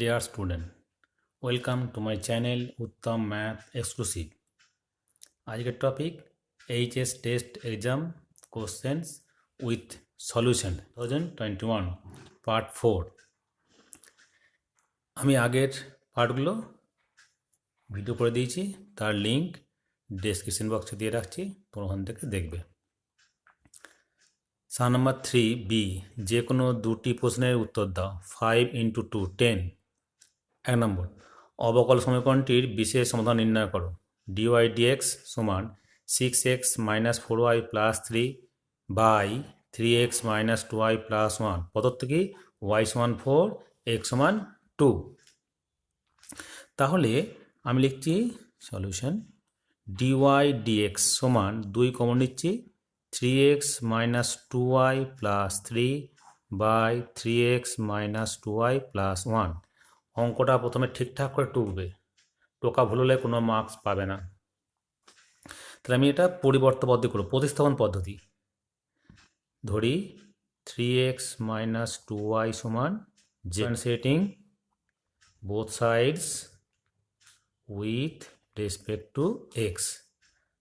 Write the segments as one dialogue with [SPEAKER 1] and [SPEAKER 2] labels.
[SPEAKER 1] Dear student, welcome to my channel Uttam Math Exclusive. আজকের topic HS test exam questions with solution 2021 part 4। আমি আগের পার্টগুলো video করে দিয়েছি, তার লিঙ্ক ডেসক্রিপশন বক্সে দিয়ে রাখছি, তোমরা ওখান থেকে দেখবে। সাম নাম্বার 3 বি, যে কোনো দুটি প্রশ্নের উত্তর দাও। 5 × 2 10। 1 নম্বর, অবকল সমীকরণটির বিশেষ সমাধান নির্ণয় করো। dy dx সমান 6x - 4y + 3 by 3x - 2y + 1 প্রদত্ত কি y সমান 4 x সমান 2। তাহলে আমি লিখছি সলিউশন dy dx সমান 2 কমন নিচ্ছি 3x - 2y + 3 by 3x - 2y + 1। অঙ্কটা প্রথমে ঠিকঠাক করে টুকবে, টোকা ভুল হলে কোনো মার্কস পাবে না। তাহলে আমি এটা পরিবর্তন পদ্ধতি করব, প্রতিস্থাপন পদ্ধতি। ধরি 3x - 2y সমান differentiating both sides with respect two x।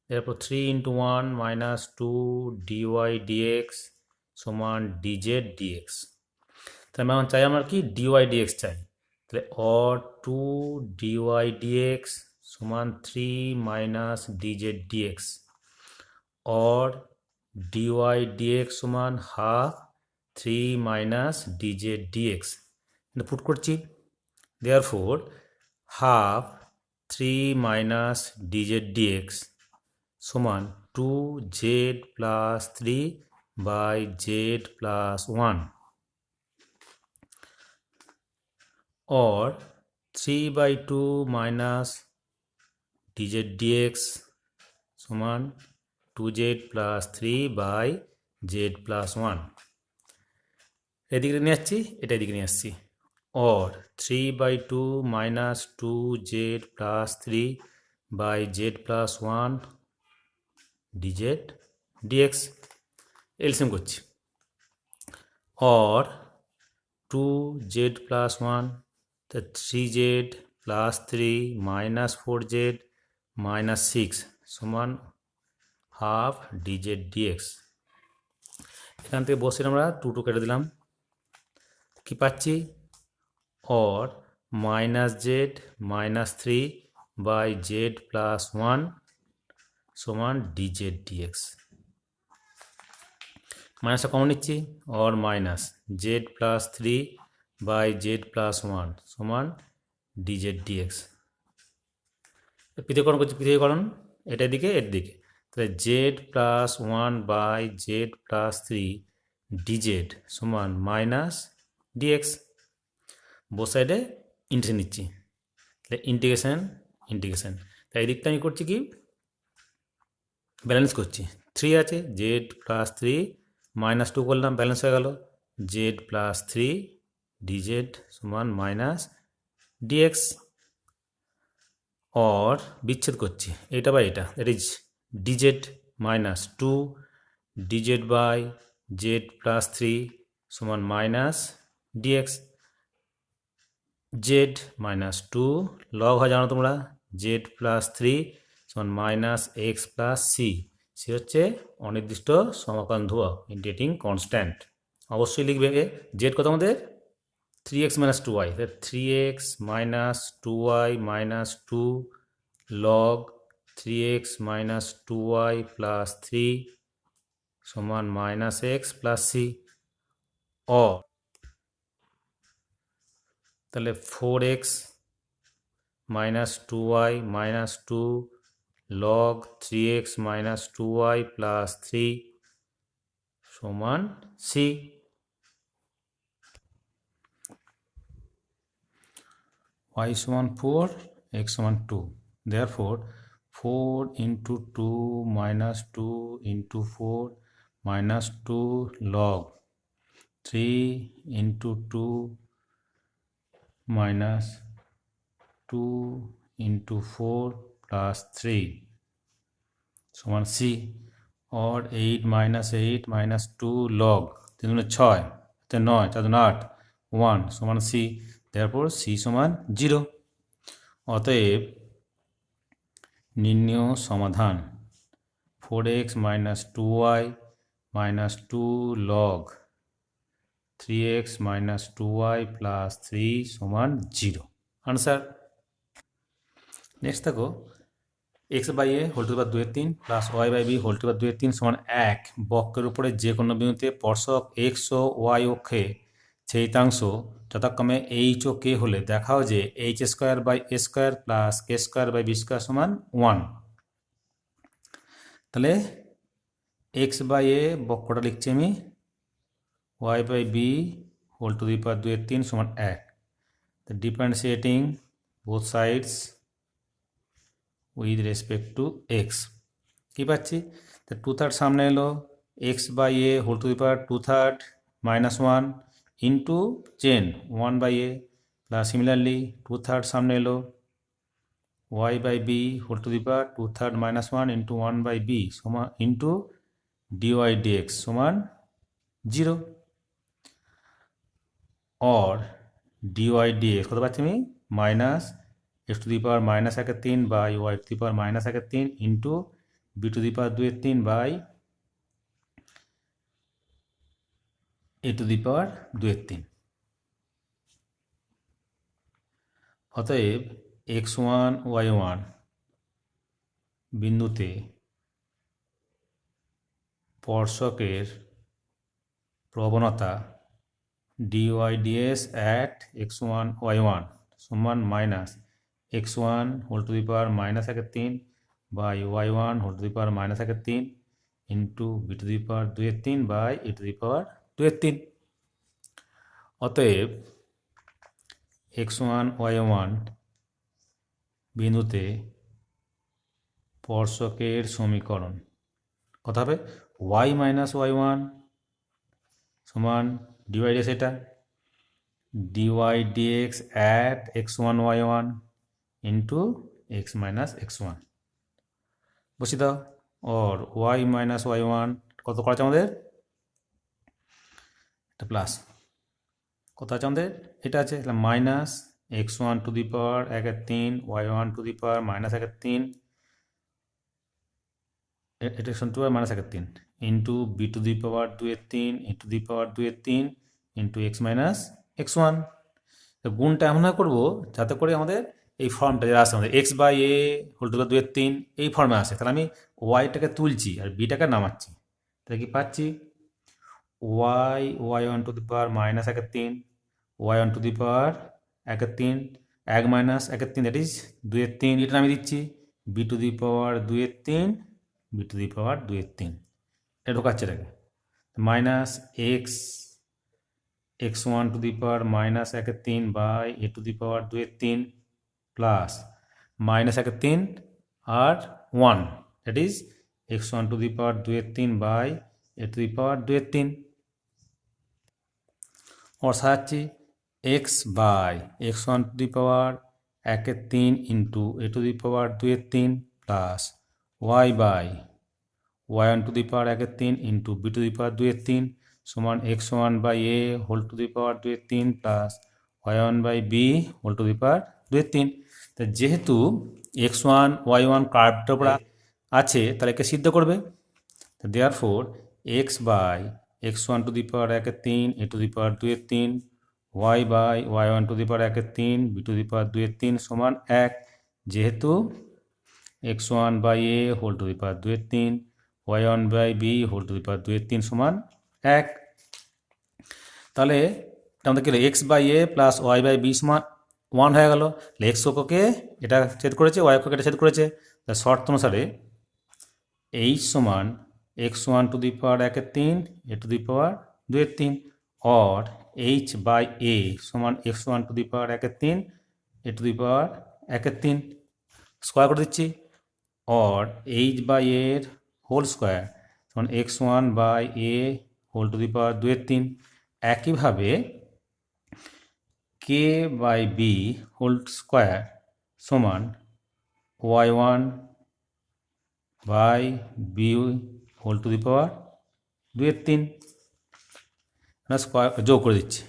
[SPEAKER 1] এরপর 3 × 1 - 2 dy dx সমান dz dx। তাহলে আমি চাই আমার কি dy dx চাই, তাহলে or 2 dy dx সমান 3 - dz dx or dy dx সমান হাফ 3 - dz dx। পুট করছি, therefore হাফ 3 - dz dx সমান 2z + 3 by z + 1 or 3/2 - dz dx সমান 2z + 3 বাই z + 1। এদিকে নিয়ে আসছি, এটা এদিকে নিয়ে আসছি। or 3/2 - 2z + 3 by z + 1 dz dx। LCM করছি, or 2z + 1 3z + 3 - 4z - 6 সমান হাফ dz dx। এখান থেকে বসে আমরা 2 কেটে দিলাম, কি পাচ্ছি or -z - 3 বাই z + 1 সমান dz dx। মাইনাসটা কমন নিচ্ছি, or -z + 3 বাই z + 1 সমান dz dx। পৃথকীকরণ করছি, পৃথকীকরণ এটার দিকে এর দিকে, তাহলে z + 1 বাই z + 3 dz সমান -dx। বোথ সাইডে ইন্টিগ্রেশন নিচ্ছি, তাহলে ইন্টিগ্রেশন ইন্টিগ্রেশন। তাই এই দিকটা আমি করছি কি ব্যালেন্স করছি, 3 আছে z + 3 -2 করলাম, ব্যালেন্স হয়ে গেল z + 3 dz সমান -dx। or বিচ্ছেদ করছি এটা বা এটা, that is dz - 2 dz by z + 3 সমান -dx। z - 2 লগ হয় জানো তোমরা, z + 3 সমান -x + c। সে হচ্ছে অনির্দিষ্ট সমাকলন ধ্রুবক, ইন্টিগ্রেটিং কনস্ট্যান্ট। অবশ্যই লিখবে z কত আমাদের 3x - 2y, 3x - 2y - 2 log 3x - 2y + 3 সমান -x + c। or তাহলে 4x - 2y - 2 log 3x - 2y + 3 সমান c। y সমান 4 x সমান 2, therefore 4 × 2 - 2 × 4 - 2 log 3 × 2 - 2 × 4 + 3 সমান c। or 8 - 8 - 2 log 3 × 6 9 4 8 1 সমান c। তারপর সি সমান 0। অতএব নির্ণেয় সমাধান 4x মাইনাস 2y মাইনাস 2 লগ 3x মাইনাস 2y প্লাস 3 সমান 0 আনসার। নেক্সট দেখো x by a whole to the power 2 3 plus y by b whole to the power 2 3 সমান 1 বক্রের উপরে যে কোনো বিন্দুতে স্পর্শক এক্স ও ওয়াই অক্ষে ছেদিতাংশ যথাক্রমে এইচ ও কে হলে দেখাও যে h square by a square plus k square by b square সমান 1। তাহলে এক্স বাই এ বক্রটা লিখছি আমি y by b whole to the power 2 3 সমান 1। Differentiating both sides with respect to x কী পাচ্ছি, তো 2/3 সামনে এলো x by a whole to the power 2/3 minus 1 into chain 1 by a plus similarly 2/3 সামনে এলো y by b whole to the power 2/3 minus 1 into 1 by B সমান into D Y D X সমান 0। और ডিওয়াই ডিএক্স কত পাচ্ছি আমি minus X to the power minus 1/3 by Y to the power minus 1/3 into B to the power 2/3 by A to the power 2/3। অতএব x1 y1 বিন্দুতে স্পর্শকের প্রবণতা dy DS at x1 y1 সমান minus x1 whole to the power minus 1/3 by y1 whole to the power minus 1/3 into B to the power 2/3 by a to the power 2/3। অতএব x1 y1 বিন্দুতে স্পর্শকের সমীকরণ কত হবে y minus y1 সমান D Y D X এটা D Y D X at x1 y1 into X minus x1 বসিয়ে দাও और y माइनस y1 কত করা আছে আমাদের এটা প্লাস কত আছে আমাদের এটা আছে তাহলে minus x1 to the power 1/3 y1 to the power minus 1/3 এটা x1 to power minus 1/3 into B to the power 2/3 A to the power 2/3 into x minus x1। গুণটা এমন করবো যাতে করে আমাদের এই ফর্মটা যেটা আসে আমাদের x by a whole to the power 2 3 এই ফর্মে আসে, তাহলে আমি ওয়াইটাকে তুলছি আর বিটাকে নামাচ্ছি, তাহলে কি পাচ্ছি y1 to the power minus 1/3 y1 to the power 1/3 1 minus 1/3 that is 2/3 এটা নামিয়ে দিচ্ছি b to the power 2/3 b to the power 2/3 এটা ঢোকাচ্ছে এটাকে minus x1 to the power minus 1/3 by a to the power 2/3 plus minus 1/3 और 1 that is x1 to the power 2/3 by A to the power 2/3 और साथ x by x1 to the power 1/3 into A to the power 2/3 प्लस y by y1 to the power 1/3 into B to the power 2/3 समान x1 by A whole to the power 2/3 प्लस y1 by B whole to the power 2/3। তো যেহেতু x1 y1 কার্ভটার উপর আছে তাহলে একে সিদ্ধ করবে, তো therefore x by x1 to the power 1/3 a to the power 2/3 y by y1 to the power 1/3 b to the power 2/3 সমান 1। যেহেতু x1 by a whole to the power 2/3 y1 by b whole to the power 2/3 সমান 1, তাহলে আমাদের কি হলো x by a plus y by B সমান 1 হয়ে গেল। এক্স অক্ষকে এটা ছেদ করেছে ওয়াই অক্ষকে এটা ছেদ করেছে, তার শর্ত অনুসারে এইচ সমান x1 to the power 1/3 a to the power 2/3 और এইচ বাই এ সমান x1 to the power 1/3 a to the power 1/3 square করে দিচ্ছি और এইচ বাই এর হোল স্কোয়ার সমান x1 by a whole to the power 2/3। একইভাবে k by B whole square समान y1 by B whole to the power 2/3 square जोग कर दिच्छी,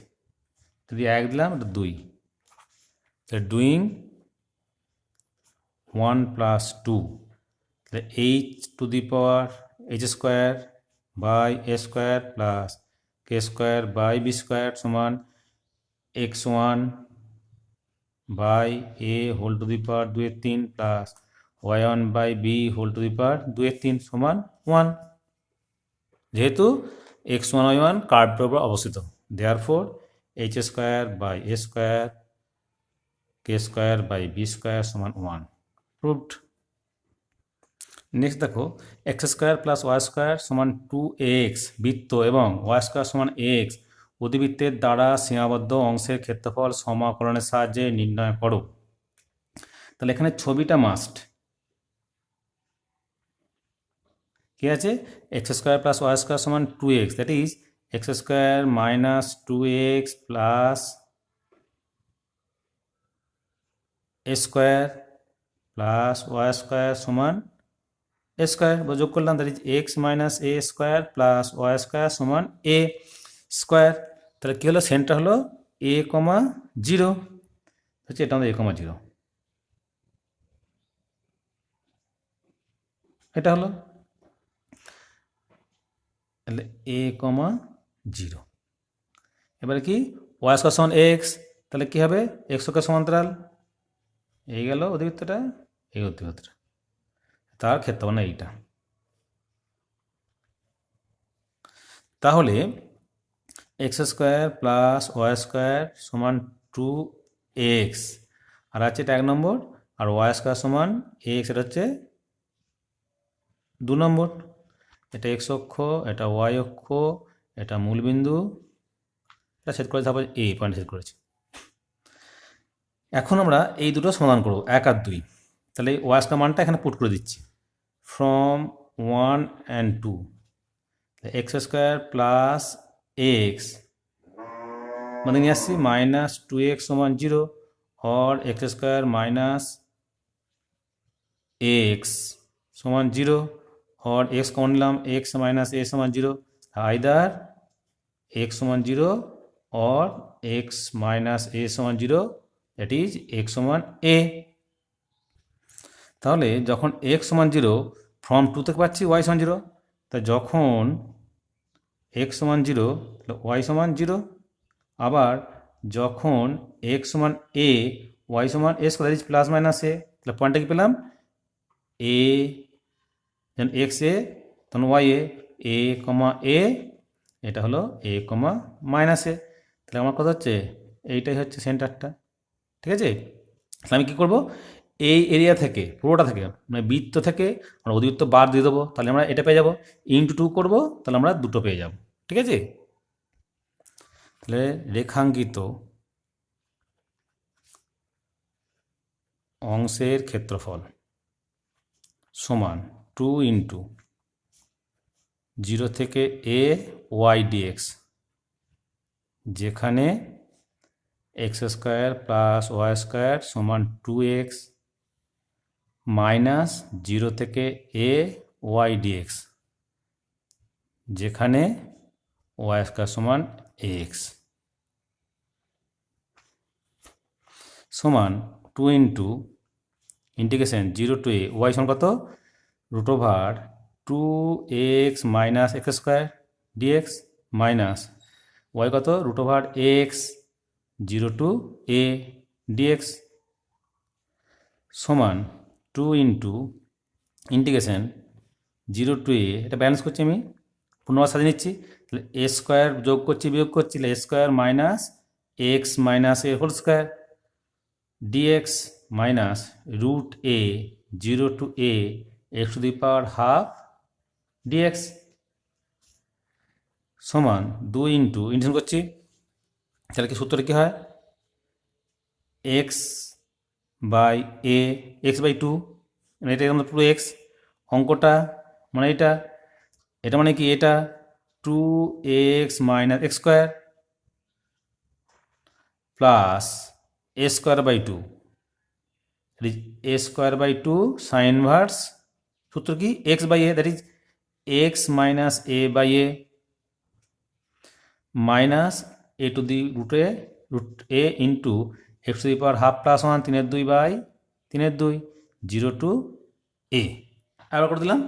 [SPEAKER 1] যদি 1 দিলাম এটা 2 ডুইং 1 প্লাস 2, তাহলে h to the power h square by a square plus k square by b square সমান x1 by a whole to the power 2/3 প্লাস y1 by b whole to the power 2/3 সমান 1। যেহেতু x1 y1 কার্ভের উপর অবস্থিত, therefore h square by a square k square by b square সমান 1, proved. Next দেখো x square plus Y square সমান 2x বৃত্ত এবং ওয়াই স্কোয়ার সমান এক্স অধিবৃত্তের দ্বারা সীমাবদ্ধ অংশের ক্ষেত্রফল সমাকলনের সাহায্যে নির্ণয় করো। তাহলে এখানে ছবিটা মাস্ট কি আছে, X square plus Y square সমান 2x, that is X square minus 2x plus A square plus Y square সমান এ স্কোয়ার যোগ করলাম, that is x minus A square plus Y square সমান এ স্কোয়ার। তাহলে কী হলো, সেন্টার হলো a, 0, হচ্ছে এটা আমাদের a, 0, এটা হলো তাহলে a, 0। এবারে কি ওয়াই স্কোয়ার সমান এক্স, তাহলে কী হবে এক্স অক্ষের সমান্তরাল, এই গেল অধিবৃত্তটা, এই অধিবৃত্তটা, তার ক্ষেত্রফল না এইটা। তাহলে X square plus Y square সমান 2x, আর আছে এটা 1 নম্বর, আর ওয়াই স্কোয়ার সমান এক্স, এটা হচ্ছে 2 নম্বর। এটা এক্স অক্ষ, এটা ওয়াই অক্ষ, এটা মূলবিন্দু, এটা সেট করেছে, তারপর এই পয়েন্ট সেট করেছি। এখন আমরা এই দুটো সমাধান করব 1 আর 2। তাহলে ওয়াই স্কোয়ার মানটা এখানে পুট করে দিচ্ছি, from 1 and 2, x square plus x মানে নিয়ে আসছি মাইনাস 2x সমান 0, और एक्स स्क्वायर माइनस एक्स समान 0, और एक्स कौन निलाम एक्स माइनस ए समान 0, आइदर एक्स समान 0 और एक्स माइनस ए समान 0, दैट इज एक्स समान ए। তাহলে যখন x সমান 0 ফ্রম 2 থেকে পাচ্ছি y সমান 0, তা যখন x সমান 0 তাহলে y সমান 0, আবার যখন x সমান a y সমান a square is plus minus a, তাহলে পয়েন্টটা কি পেলাম a, যখন x a তখন y a কমা a, এটা হলো a কমা মাইনাস a। তাহলে আমার কথা হচ্ছে এইটাই হচ্ছে সেন্টারটা, ঠিক আছে। তাহলে আমি কী করবো, এই এরিয়া থেকে পুরোটা থেকে মানে বৃত্ত থেকে আমরা অধিবৃত্ত বার দিয়ে দেবো, তাহলে আমরা এটা পেয়ে যাবো, ইন্টু 2 করবো, তাহলে আমরা দুটো পেয়ে যাব, ঠিক আছে। তাহলে রেখাঙ্কিত অংশের ক্ষেত্রফল সমান 2 ইন্টু 0 থেকে a y dx, যেখানে x square plus Y square সমান 2x মাইনাস 0 থেকে a y dx, যেখানে ওয়াই স্কোয়ার সমান এক্স, সমান 2 into integration 0 to a y সমান কত root over 2x minus x square dx minus y কত root over x 0 to a dx, সমান 2 into integration 0 to a, এটা balance করছি আমি, পুনরায় সাজিয়ে নিচ্ছি, তাহলে এ স্কোয়ার যোগ করছি বিয়োগ করছি, তাহলে a square minus x minus a whole square dx minus root a 0 to a x to the power half dx, সমান 2 ইন্টু ইন্টিগ্রেশন করছি, তাহলে কি সূত্রটা কী হয় x by a x by 2, মানে এটা আমাদের পুরো এক্স, অঙ্কটা মানে এটা মানে কি এটা 2x minus x square plus A square by 2, a square by 2 sine inverse, সূত্র কি x by a, that is x minus a by a minus a to the root a into x to the power half plus 1 3 2 by 3 2 0 to a. আবার করে দিলাম।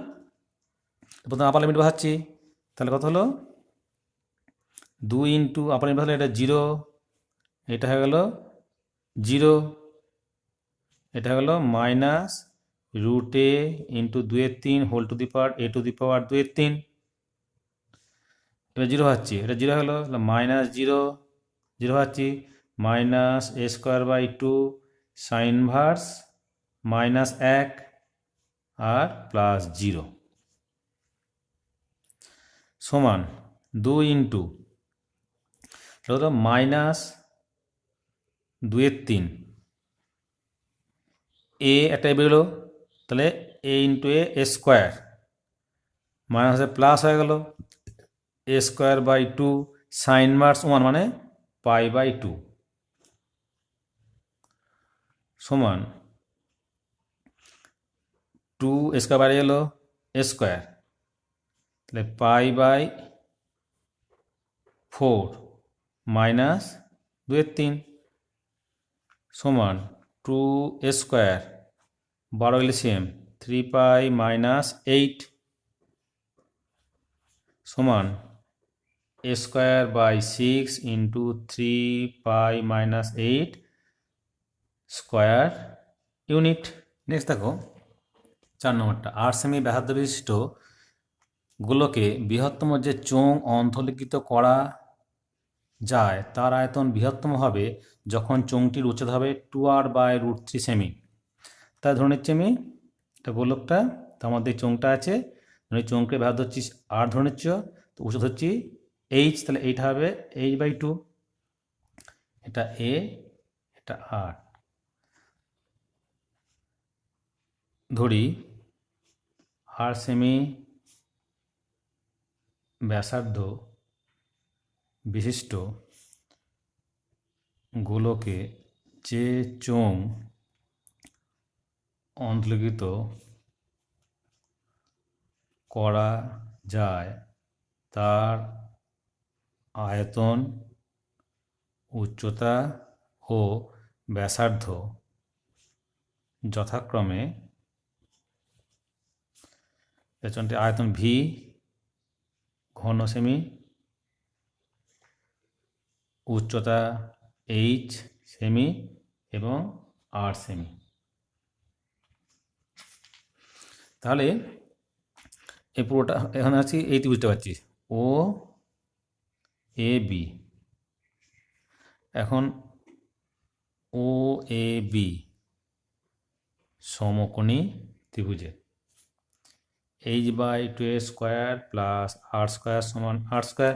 [SPEAKER 1] প্রথমে আপার limit বসাচ্ছি, তাহলে কত হলো 2 ইন্টু আপার লিমিট বসালে এটা 0, এটা হয়ে গেল 0, এটা হয়ে গেল মাইনাস রুট এ ইন্টু 2 এর 3 whole to the power a to the power 2 এর 3। এবার 0 হচ্ছে, এটা 0 হলো মাইনাস 0, 0 হচ্ছে minus A square by 2 sine inverse minus 1 আর প্লাস 0 সমান 2 ইন্টু হলো মাইনাস 2 এর 3 এ একটা বেরোলো, তাহলে এ ইন্টু এ স্কোয়ার মাইনাসে প্লাস হয়ে গেল এ স্কোয়ার বাই 2 সাইন ইনভার্স 1 মানে পাই বাই 2 সমান 2 স্কোয়ার বাইরে গেল স্কোয়ার, তাহলে পাই বাই 4 মাইনাস 2 এর 3 সমান 2 স্কোয়ার 12 এলসিএম 3 পাই মাইনাস 8 সমান এ square by 6 into 3 pi minus 8 square unit. Next দেখো 4 নম্বরটা, 8 সেমি ব্যাসার্ধ বিশিষ্ট গোলকে বৃহত্তম যে চোঙ অন্তর্লিখিত করা যায় তার আয়তন বৃহত্তম হবে যখন চোঙটির উচ্চতা হবে 2r বাই রুট 3 সেমি। তাই ধরে নিচ্ছি আমি এটা গোলকটা, তার মধ্যে চোঙটা আছে, ধরে চোঙকে ব্যাসার্ধ হচ্ছি r ধরে নিচ্ছ, তো উচ্চতা হচ্ছে h, তাহলে এইটা হবে h বাই 2, এটা a এটা r। ধরি r সেমি ব্যাসার্ধ বিশিষ্ট গোলকে যে চোঙ অন্তর্লিখিত করা যায় তার আয়তন উচ্চতা ও ব্যাসার্ধ যথাক্রমে পেছনটি আয়তন ভি ঘন সেমি, উচ্চতা এইচ সেমি এবং আর সেমি। তাহলে এই পুরোটা এখানে আছি, এই বুঝতে পারছি ও এ বি। এখন ও এ বি সমকোণী ত্রিভুজে h by 2 square plus r square সমান আর স্কোয়ার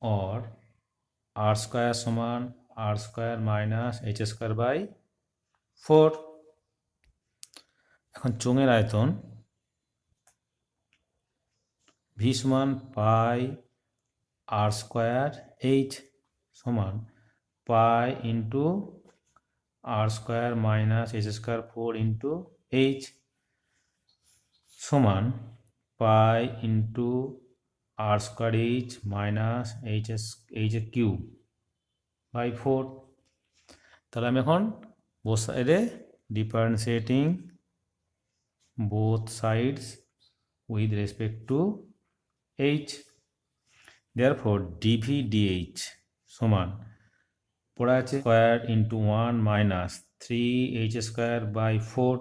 [SPEAKER 1] और आर स्क्वायर समान r square minus h square by 4। এখন চোঙের আয়তন ভি সমান পাই আর স্কোয়ার এইচ সমান pi into r square minus h square 4 into h সমান pi into r square h minus h cube by 4। তাহলে আমি এখন বোথ সাইডে differentiating both sides with respect to h, therefore dv dh সমান পড়া আছে square into 1 minus 3 h square by 4।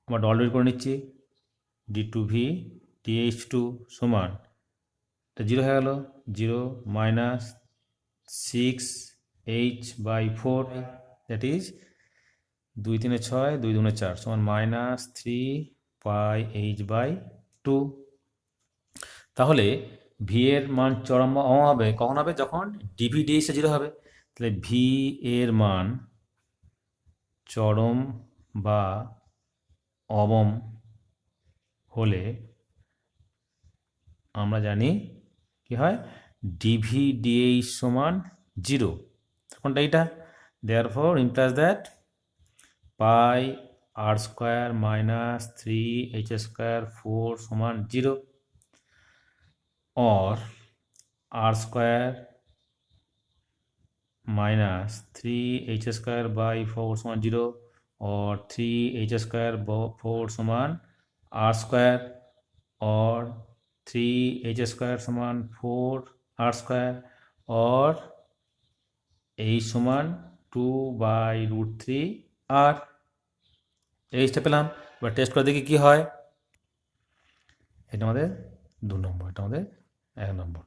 [SPEAKER 1] আমরা ডল করে নিচ্ছি d two v dh two সমান এটা 0 হয়ে গেল 0 minus 6 H by 4, that is 2 3 6 2 2 4 সমান মাইনাস 3 পাই এইচ বাই 2। তাহলে ভি এর মান চরম বা অম হবে কখন হবে, যখন ডিভি ডিএইচটা 0 হবে। তাহলে ভি এর মান চরম বা অবম হলে আমরা জানি কি হয়, ডিভি ডিএইচ সমান 0। কোনটা এইটা, therefore implies that pi r square minus 3 h square 4 সমান 0 और r square minus 3h square by 4 সমান 0 or 3h square 4 সমান r square or 3h square সমান 4r square or h সমান 2 by root 3 r। এইচটা পেলাম। এবার টেস্ট করে দেখি কী হয়। এটা আমাদের 2 নম্বর, এটা আমাদের 1 নম্বর।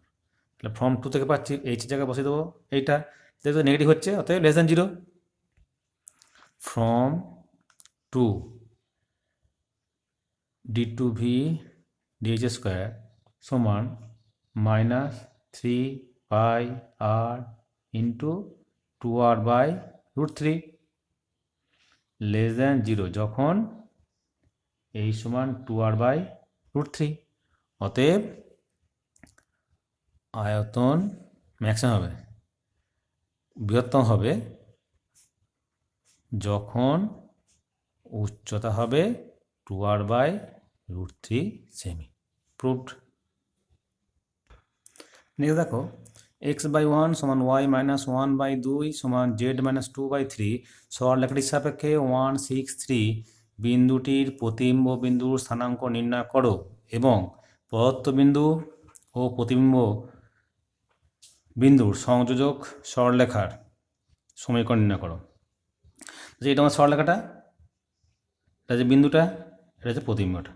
[SPEAKER 1] তাহলে ফর্ম 2 থেকে পাচ্ছি এইচের জায়গায় বসিয়ে দেবো এইটা, যেহেতু নেগেটিভ হচ্ছে অতএব less than 0। From 2 d2v dh square সমান minus 3 pi r into 2r by root 3 less than 0 যখন এই সমান 2r বাই রুট 3। অতএব আয়তন ম্যাক্সিমাম হবে, বৃহত্তম হবে যখন উচ্চতা হবে 2r বাই রুট 3 সেমি। প্রুভড। নেক্সট দেখো x বাই 1 সমান y মাইনাস 1 বাই 2 সমান z মাইনাস 2 বাই 3 সরলরেখাটির সাপেক্ষে 1 6 3 বিন্দুটির প্রতিবিম্ব বিন্দুর স্থানাঙ্ক নির্ণয় করো এবং প্রদত্ত বিন্দু ও প্রতিবিম্ব বিন্দুর সংযোজক সরলরেখার সমীকরণ নির্ণয় করো। যে এটা আমার সরলরেখাটা, এটা যে বিন্দুটা, এটা হচ্ছে প্রতিবিম্বটা।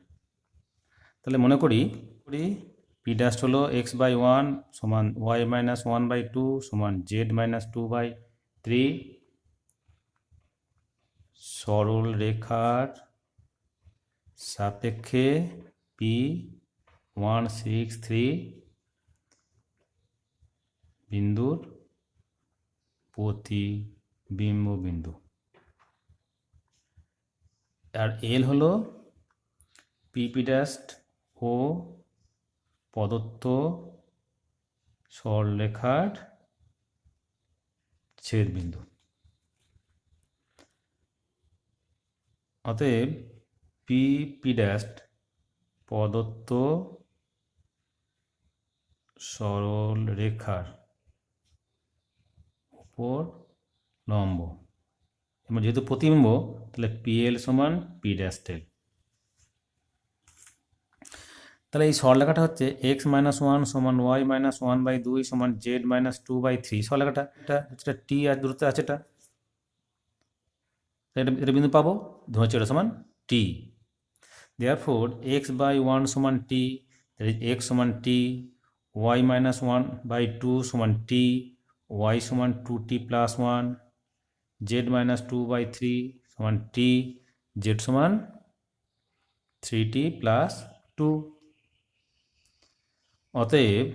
[SPEAKER 1] তাহলে মনে করি পি ড্যাশ হলো x বাই 1 সমান y মাইনাস 1 বাই 2 সমান z মাইনাস 2 বাই 3 সরল রেখার সাপেক্ষে পি 1 6 3 বিন্দুর প্রতিবিম্ব বিন্দু। আর এল হলো পিপি ড্যাশ ও প্রদত্ত সরলরেখার ছেদ বিন্দু। অতএব পিপি ড্যাশ প্রদত্ত সরলরেখার উপর লম্ব এবং যেহেতু প্রতিবিম্ব তাহলে পিএল সমান পি ড্যাশ টেল। তাহলে এই সরলরেখাটা হচ্ছে এক্স মাইনাস 1 সমান ওয়াই মাইনাস 1 বাই 2 সমান জেড মাইনাস 2 বাই 3 সরলরেখাটা। এটা টি আর দূরত্বে আছে, এটা বিন্দু পাবো, হচ্ছে এটা সমান টি। দেয়ারফোর এক্স বাই 1 সমান টি, এক্স সমান টি, ওয়াই মাইনাস 1 বাই 2 সমান টি, ওয়াই সমান 2t plus 1, Z minus 2 by 3 সমান টি, জেড সমান 3t প্লাস 2। অতএব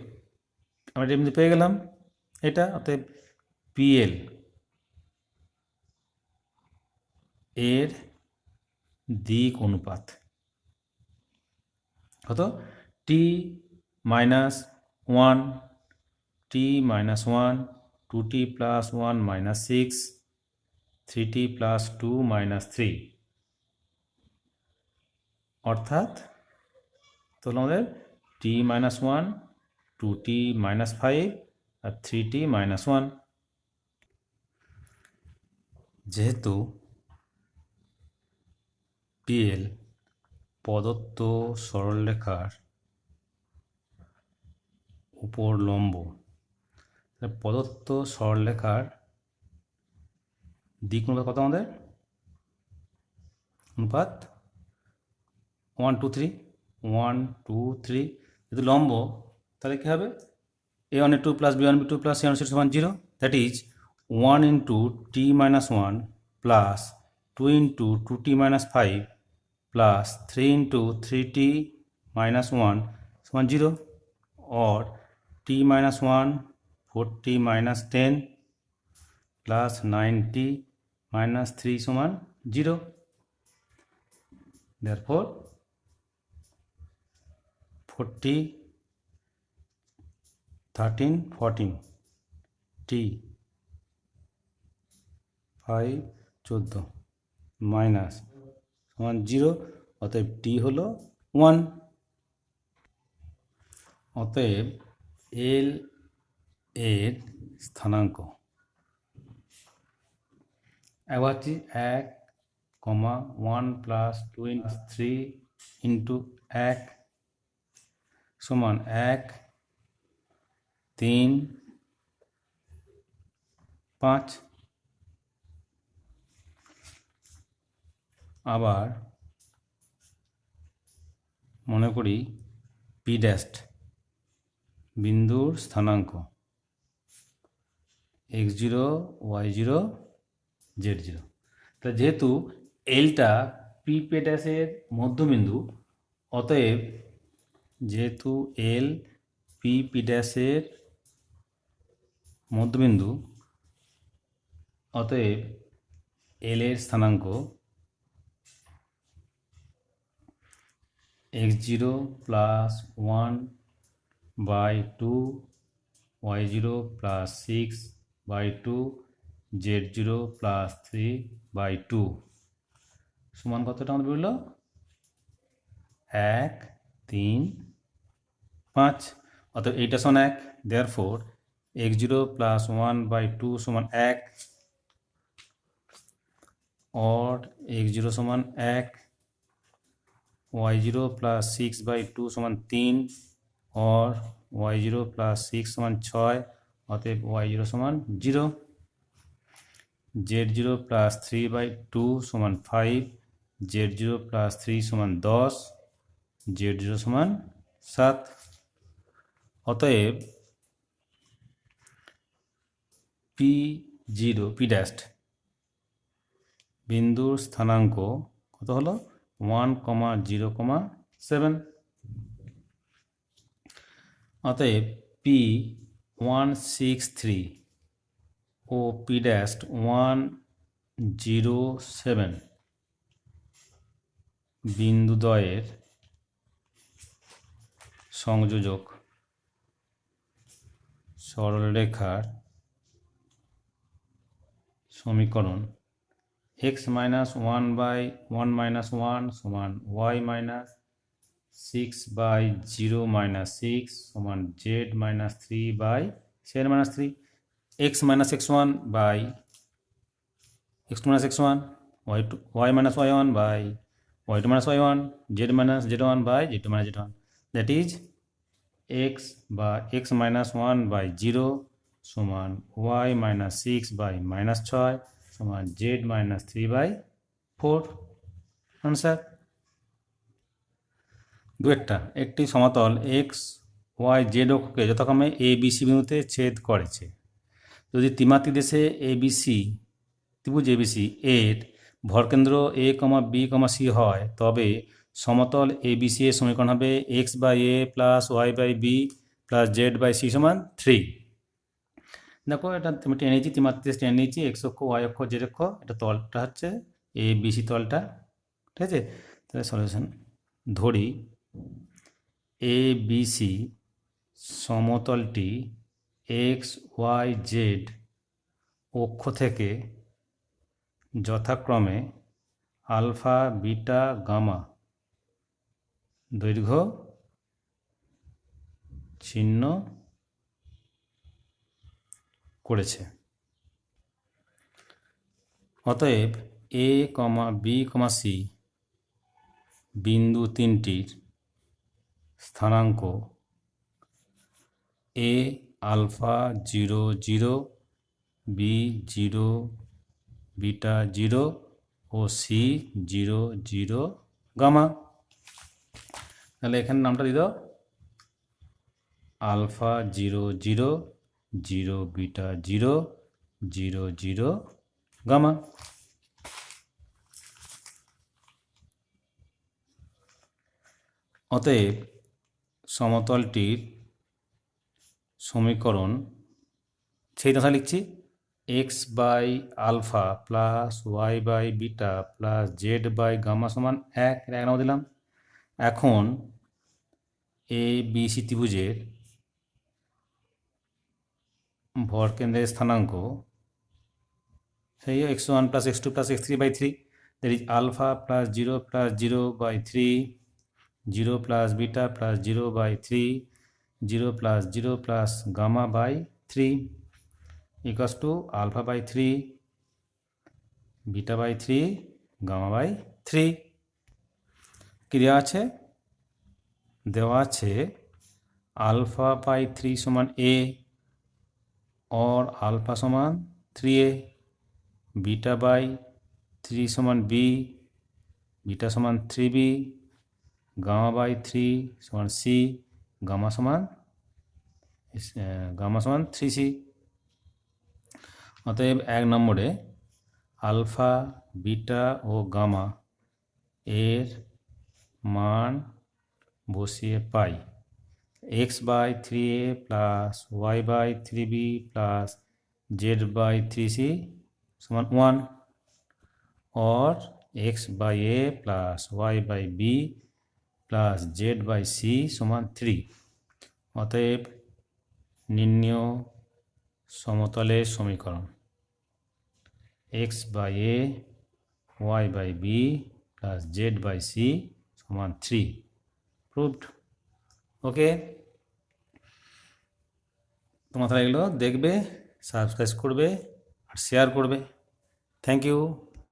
[SPEAKER 1] আমরা এটা পেয়ে গেলাম এটা। অতএব পিএল এর দিক অনুপাত কত? T minus 1, t minus 1, 2t plus 1 minus 6, 3t plus 2 minus 3, অর্থাৎ তো আমাদের টি মাইনাস 1, 2t মাইনাস 5 আর 3t মাইনাস 1। যেহেতু পিএল প্রদত্ত সরলরেখার উপর লম্ব, প্রদত্ত সরলরেখার দিক অনুপাত কত আমাদের? অনুপাত 1 2 3, 1 2 3। যেহেতু লম্ব তাহলে কী হবে? a1 a2 plus b1 b2 plus c1 c2 সমান 0। That is 1 into T minus 1 plus 2 into 2t minus 5 plus 3 into 3t minus 1 সমান 0, or t minus 1 4t minus 10 plus 9t minus 3 সমান 0। therefore 40 13 14 t 5 14 মাইনাস সমান 0। অতএব t হলো 1। অতএব এল এর স্থানাঙ্ক একবার হচ্ছে 1, 1 + 2 × 3 × 1 সমান 1, 3, 5। আবার মনে করি পি ড্যাশ বিন্দুর স্থানাঙ্ক x0, y0, z0। তা যেহেতু এলটা পি পি ড্যাশের মধ্যবিন্দু, অতএব যেহেতু এল পি পি ড্যাশের মধ্যবিন্দু, অতএব এল এর স্থানাঙ্ক x0 + 1/2, y0 + 6/2, z0 + 3/2 সমান কতটা আমাদের বললো? 1, 3, 5। অতএব এইটা সমান 1, দেয়ারফর x0 + 1/2 সমান 1, or x0 সমান 1, y0 + 6/2 সমান 3, or y0 + 6 সমান 6, অতএব y0 সমান 0, z0 + 3/2 সমান 5, z0 + 3 সমান 10, z0 সমান 7। অতএব P0 P ড্যাশ বিন্দুর স্থানাঙ্ক কত হলো? 1, 0, 7। অতএব P163 ও P ড্যাশ 107 বিন্দুদ্বয়ের সংযোজক সরলরেখার সমীকরণ x - 1/1 - 1 সমান y - 6/0 - 6 সমান z - 3/7 - 3, x - x1 by x2 - x1, y2 y - y1 by y2 - y1, z - z1 by z2 - z1, that is x - 1/0 সমান y - 6/-6 সমান z - 3/4। আনসার। দুয়েরটা, একটি সমতল এক্স ওয়াই জেড অক্ষকে যথাক্রমে এ বি সি বিন্দুতে ছেদ করেছে। যদি ত্রিমাত্রিক দেশে এবিসি ত্রিভুজ এবিসি এর ভরকেন্দ্র a, b, c হয়, তবে সমতল এবিসি এর সমীকরণ হবে x/a + y/b + z/c সমান 3। দেখো এটা আমি টেনে নিয়েছি, ত্রিমাত্রিক টেনে নিয়েছি, এক্স অক্ষ, ওয়াই অক্ষ, জেড অক্ষ, এটা তলটা হচ্ছে এ বিসি তলটা, ঠিক আছে। তাহলে সলিউশন ধরি এ বিসি সমতলটি এক্স ওয়াই জেড অক্ষ থেকে যথাক্রমে আলফা, বিটা, গামা দৈর্ঘ্য ছিন্ন করেছে। অতএব এ, বি, সি বিন্দু তিনটির স্থানাঙ্ক এ আলফা 0, 0, বি 0, বিটা 0 ও সি 0, 0, গামা। তাহলে এখানে নামটা দিয়ে দাও আলফা 0, 0, 0, বিটা 0, 0, 0, গামা। অতএব সমতলটির সমীকরণ সেই কথা লিখছি x/আলফা + y/বিটা + z/গামা সমান 1 নাম্বার দিলাম। এখন এ বি সি ত্রিভুজের ভরকেন্দ্রের স্থানাঙ্ক সেই x1 + x2 + x3/3, that is alpha + 0 + 0/3, 0 + beta + 0/3, 0 + 0 + gamma/3 equals to alpha/3, beta by 3 gamma by 3। কি দেওয়া আছে? দেওয়া আছে আলফা বাই 3 সমান a और আলফা সমান 3a, বিটা বাই 3 সমান b, বিটা সমান 3b, গামা বাই 3 সমান c, গামা সমান 3c। অতএব 1 নম্বরে আলফা, বিটা ও গামা এর মান বসিয়ে পাই x by 3a plus y by 3b plus z by 3c समान 1 और x by a plus y by b plus z by c समान 3। অতএব নির্ণেয় সমতলের সমীকরণ x by a y by b plus z by c समान 3 proved. ওকে, তোমার এগুলো দেখবে, সাবস্ক্রাইব করবে আর শেয়ার করবে। Thank you.